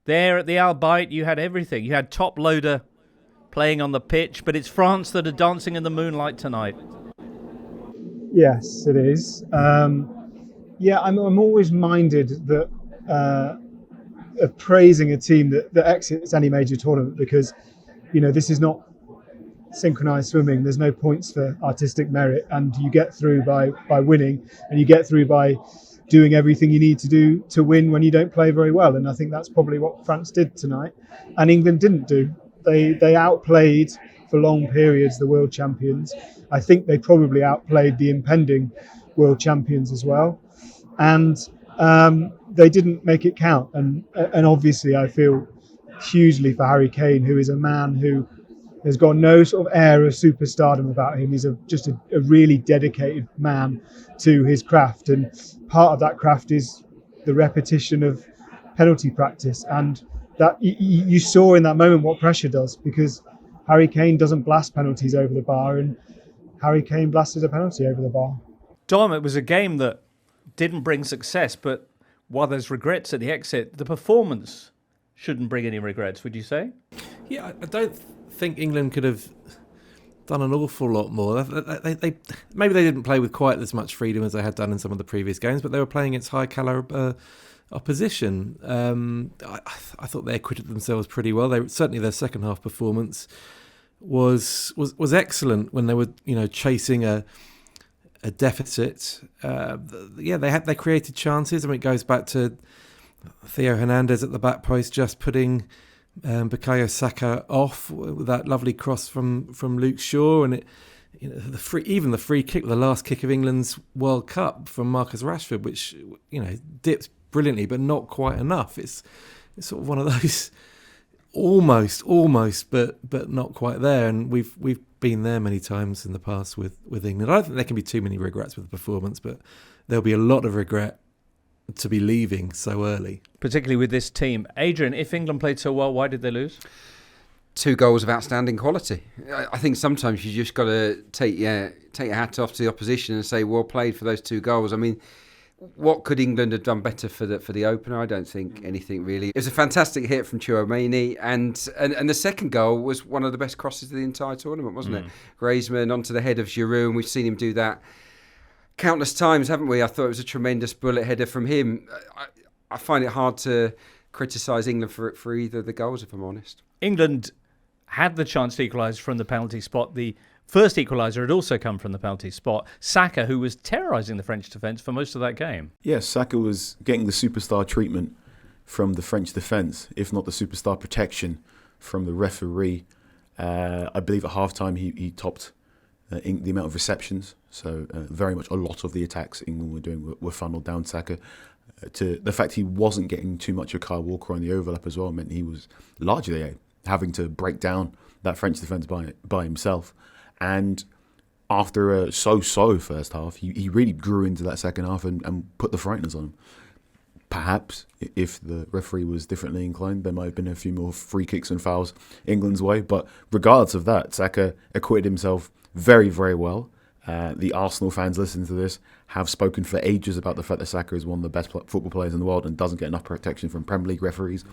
There at the Al Bayt, you had everything. You had top loader playing on the pitch, but it's France that are dancing in the moonlight tonight. Yes, it is. I'm always minded that of praising a team that exits any major tournament because, this is not synchronized swimming. There's no points for artistic merit, and you get through by winning, and you get through by doing everything you need to do to win when you don't play very well. And I think that's probably what France did tonight, and England didn't do. They outplayed for long periods the world champions. I think they probably outplayed the impending world champions as well, and they didn't make it count. And obviously, I feel hugely for Harry Kane, who is a man who has got no sort of air of superstardom about him. He's just a really dedicated man to his craft, and part of that craft is the repetition of penalty practice. And that you saw in that moment what pressure does, because Harry Kane doesn't blast penalties over the bar, and Harry Kane blasted a penalty over the bar. Dom, it was a game that didn't bring success, but while there's regrets at the exit, the performance shouldn't bring any regrets, would you say? Yeah, I don't think England could have done an awful lot more. They maybe they didn't play with quite as much freedom as they had done in some of the previous games, but they were playing against high caliber opposition. I thought they acquitted themselves pretty well. Certainly their second half performance was excellent when they were chasing a deficit. They created chances. I mean, it goes back to Theo Hernandez at the back post just putting Bukayo Saka off with that lovely cross from Luke Shaw, and the free kick, the last kick of England's World Cup from Marcus Rashford, which dipped brilliantly but not quite enough. It's sort of one of those almost, but not quite there. And we've been there many times in the past with England. I don't think there can be too many regrets with the performance, but there'll be a lot of regret to be leaving so early, particularly with this team. Adrian, if England played so well, why did they lose? 2 goals of outstanding quality. I think sometimes you just got to take your hat off to the opposition and say, well played for those 2 goals. I mean, what could England have done better for the opener? I don't think anything really. It was a fantastic hit from Chouameni, and the second goal was one of the best crosses of the entire tournament, wasn't it? Griezmann onto the head of Giroud, and we've seen him do that countless times, haven't we? I thought it was a tremendous bullet header from him. I find it hard to criticise England for either of the goals, if I'm honest. England had the chance to equalise from the penalty spot. The first equaliser had also come from the penalty spot. Saka, who was terrorising the French defence for most of that game. Yes, Saka was getting the superstar treatment from the French defence, if not the superstar protection from the referee. I believe at half-time he topped the amount of receptions. So very much a lot of the attacks England were doing were funneled down Saka. To the fact he wasn't getting too much of Kyle Walker on the overlap as well meant he was largely having to break down that French defence by himself. And after a so-so first half, he really grew into that second half and put the frighteners on him. Perhaps if the referee was differently inclined, there might have been a few more free kicks and fouls England's way. But regardless of that, Saka acquitted himself very, very well. The Arsenal fans listening to this have spoken for ages about the fact that Saka is one of the best football players in the world and doesn't get enough protection from Premier League referees.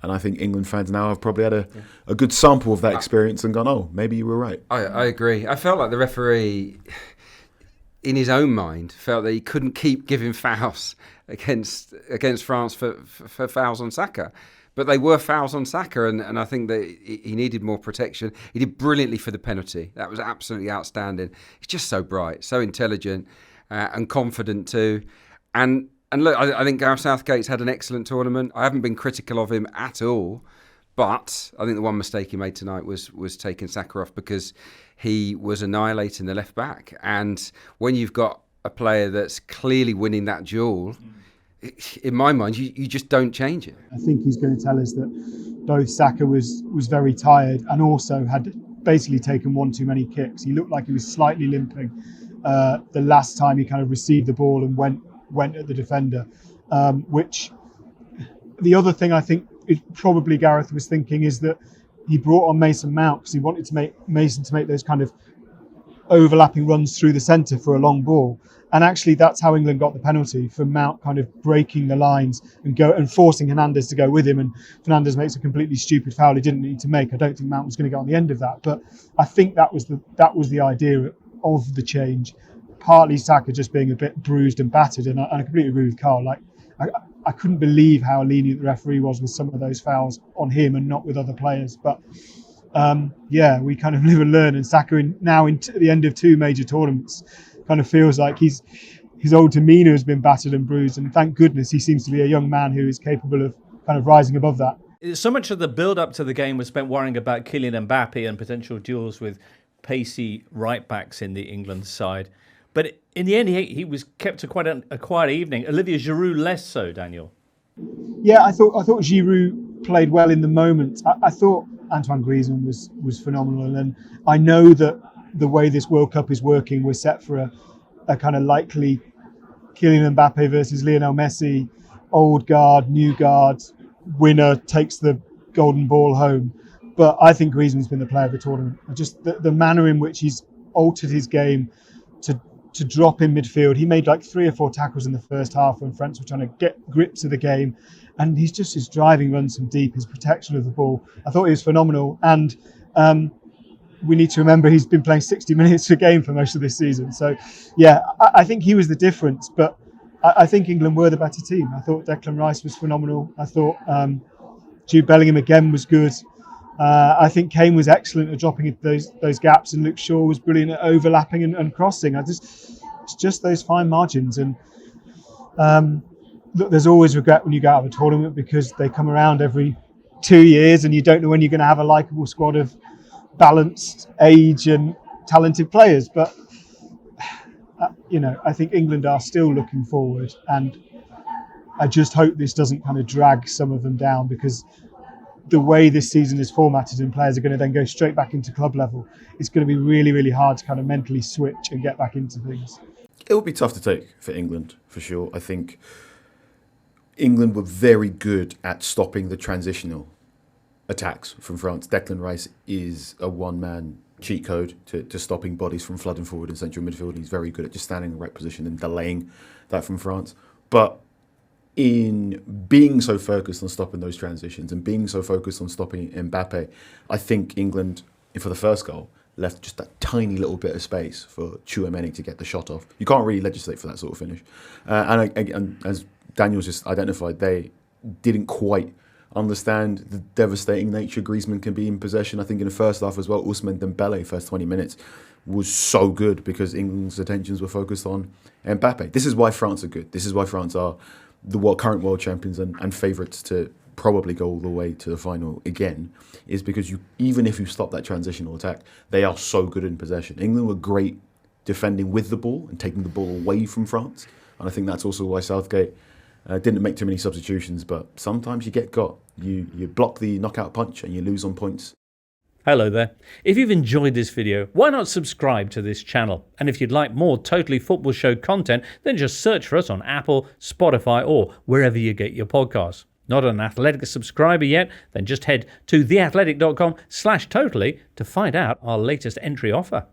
And I think England fans now have probably had a good sample of that experience and gone, oh, maybe you were right. I agree. I felt like the referee, in his own mind, felt that he couldn't keep giving fouls against France for fouls on Saka. But they were fouls on Saka, and I think that he needed more protection. He did brilliantly for the penalty. That was absolutely outstanding. He's just so bright, so intelligent, and confident too. And look, I think Gareth Southgate's had an excellent tournament. I haven't been critical of him at all, but I think the one mistake he made tonight was taking Saka off, because he was annihilating the left back. And when you've got a player that's clearly winning that duel, in my mind, you just don't change it. I think he's going to tell us that both Saka was very tired and also had basically taken one too many kicks. He looked like he was slightly limping the last time he kind of received the ball and went at the defender. Which the other thing I think probably Gareth was thinking is that he brought on Mason Mount because he wanted to make Mason to make those kind of overlapping runs through the centre for a long ball. And actually, that's how England got the penalty, for Mount kind of breaking the lines and forcing Hernandez to go with him. And Fernandez makes a completely stupid foul he didn't need to make. I don't think Mount was going to get on the end of that, but I think that was the idea of the change. Partly Saka just being a bit bruised and battered, and I completely agree with Carl. Like, I couldn't believe how lenient the referee was with some of those fouls on him and not with other players. But we kind of live and learn. And Saka now at the end of 2 major tournaments kind of feels like his old demeanour has been battered and bruised. And thank goodness he seems to be a young man who is capable of kind of rising above that. So much of the build-up to the game was spent worrying about Kylian Mbappe and potential duels with pacey right-backs in the England side. But in the end, he was kept to quite a quiet evening. Olivier Giroud less so, Daniel. Yeah, I thought Giroud played well in the moment. I thought Antoine Griezmann was phenomenal, and I know that the way this World Cup is working, we're set for a kind of likely Kylian Mbappe versus Lionel Messi, old guard, new guard, winner takes the golden ball home. But I think Griezmann's been the player of the tournament. Just the manner in which he's altered his game to drop in midfield. He made like 3 or 4 tackles in the first half when France were trying to get grips of the game. And his driving runs from deep, his protection of the ball. I thought he was phenomenal. And we need to remember he's been playing 60 minutes a game for most of this season. So, yeah, I think he was the difference. But I think England were the better team. I thought Declan Rice was phenomenal. I thought Jude Bellingham again was good. I think Kane was excellent at dropping into those gaps, and Luke Shaw was brilliant at overlapping and crossing. It's just those fine margins. And look, there's always regret when you go out of a tournament because they come around every 2 years and you don't know when you're going to have a likeable squad of balanced age and talented players. But I think England are still looking forward, and I just hope this doesn't kind of drag some of them down, because the way this season is formatted and players are going to then go straight back into club level, it's going to be really, really hard to kind of mentally switch and get back into things. It will be tough to take for England, for sure. I think England were very good at stopping the transitional attacks from France. Declan Rice is a one-man cheat code to stopping bodies from flooding forward in central midfield. He's very good at just standing in the right position and delaying that from France. But in being so focused on stopping those transitions and being so focused on stopping Mbappe, I think England, for the first goal, left just that tiny little bit of space for Tchouaméni to get the shot off. You can't really legislate for that sort of finish. And as Daniel's just identified, they didn't quite understand the devastating nature Griezmann can be in possession. I think in the first half as well, Ousmane Dembele, first 20 minutes, was so good because England's attentions were focused on Mbappe. This is why France are good. This is why France are the current world champions and favourites to probably go all the way to the final again, is because even if you stop that transitional attack, they are so good in possession. England were great defending with the ball and taking the ball away from France. And I think that's also why Southgate didn't make too many substitutions, but sometimes you get got. You block the knockout punch and you lose on points. Hello there. If you've enjoyed this video, why not subscribe to this channel? And if you'd like more Totally Football Show content, then just search for us on Apple, Spotify, or wherever you get your podcasts. Not an Athletic subscriber yet? Then just head to theathletic.com/totally to find out our latest entry offer.